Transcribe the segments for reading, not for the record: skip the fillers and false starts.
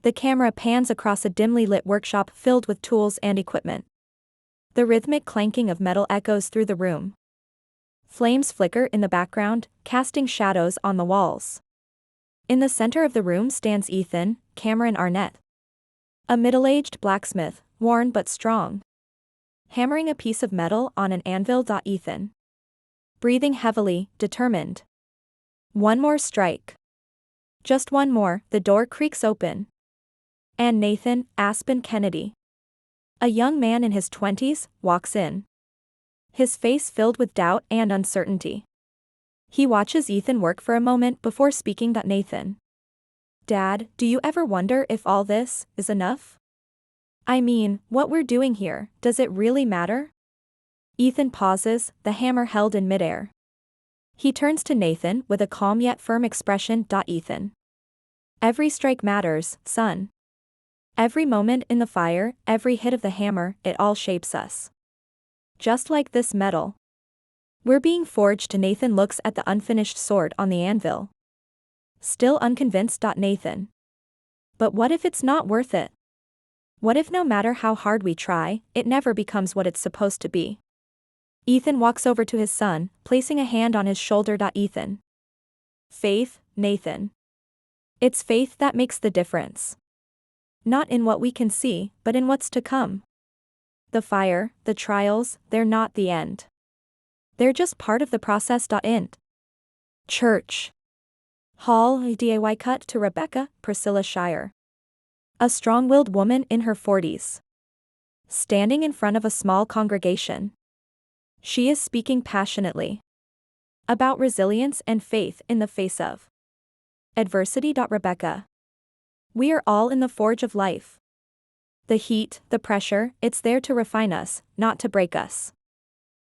The camera pans across a dimly lit workshop filled with tools and equipment. The rhythmic clanking of metal echoes through the room. Flames flicker in the background, casting shadows on the walls. In the center of the room stands Ethan, Cameron Arnett. A middle-aged blacksmith, worn but strong. Hammering a piece of metal on an anvil. Ethan. Breathing heavily, determined. One more strike. Just one more. The door creaks open. And Nathan, Aspen Kennedy, a young man in his 20s, walks in. His face filled with doubt and uncertainty. He watches Ethan work for a moment before speaking. Nathan. Dad, do you ever wonder if all this is enough? I mean, what we're doing here, does it really matter? Ethan pauses, the hammer held in midair. He turns to Nathan with a calm yet firm expression. Ethan. Every strike matters, son. Every moment in the fire, every hit of the hammer, it all shapes us. Just like this metal. We're being forged. Nathan looks at the unfinished sword on the anvil. Still unconvinced. Nathan. But what if it's not worth it? What if no matter how hard we try, it never becomes what it's supposed to be? Ethan walks over to his son, placing a hand on his shoulder. Ethan. Faith, Nathan. It's faith that makes the difference. Not in what we can see, but in what's to come. The fire, the trials, they're not the end. They're just part of the process. Church. Hall, DIY cut to Rebecca, Priscilla Shire. A strong-willed woman in her 40s. Standing in front of a small congregation. She is speaking passionately. About resilience and faith in the face of adversity. Rebecca. We are all in the forge of life. The heat, the pressure, it's there to refine us, not to break us.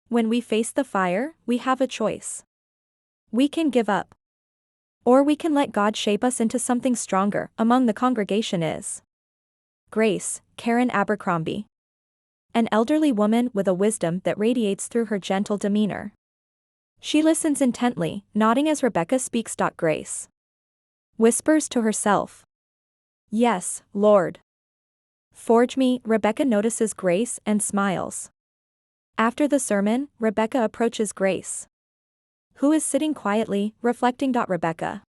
When we face the fire, we have a choice. We can give up. Or we can let God shape us into something stronger. Among the congregation is Grace, Karen Abercrombie. An elderly woman with a wisdom that radiates through her gentle demeanor. She listens intently, nodding as Rebecca speaks. Grace whispers to herself. Yes, Lord. Forge me. Rebecca notices Grace and smiles. After the sermon, Rebecca approaches Grace, who is sitting quietly, reflecting. Rebecca.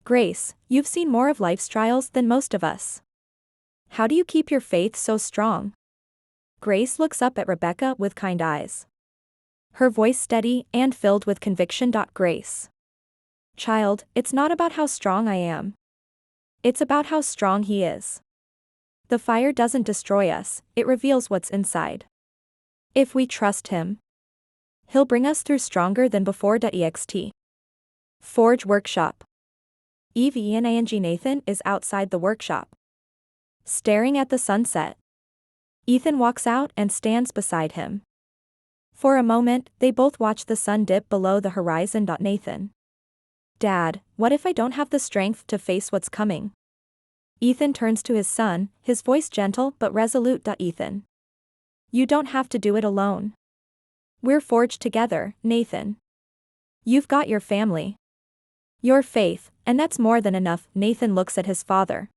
Grace, you've seen more of life's trials than most of us. How do you keep your faith so strong? Grace looks up at Rebecca with kind eyes. Her voice steady and filled with conviction. Grace. Child, it's not about how strong I am. It's about how strong He is. The fire doesn't destroy us, it reveals what's inside. If we trust Him, He'll bring us through stronger than before. Ext. Forge workshop. Evening. Nathan is outside the workshop, staring at the sunset. Ethan walks out and stands beside him. For a moment, they both watch the sun dip below the horizon. Nathan. Dad, what if I don't have the strength to face what's coming? Ethan turns to his son, his voice gentle but resolute. Ethan. You don't have to do it alone. We're forged together, Nathan. You've got your family. Your faith, and that's more than enough. Nathan looks at his father.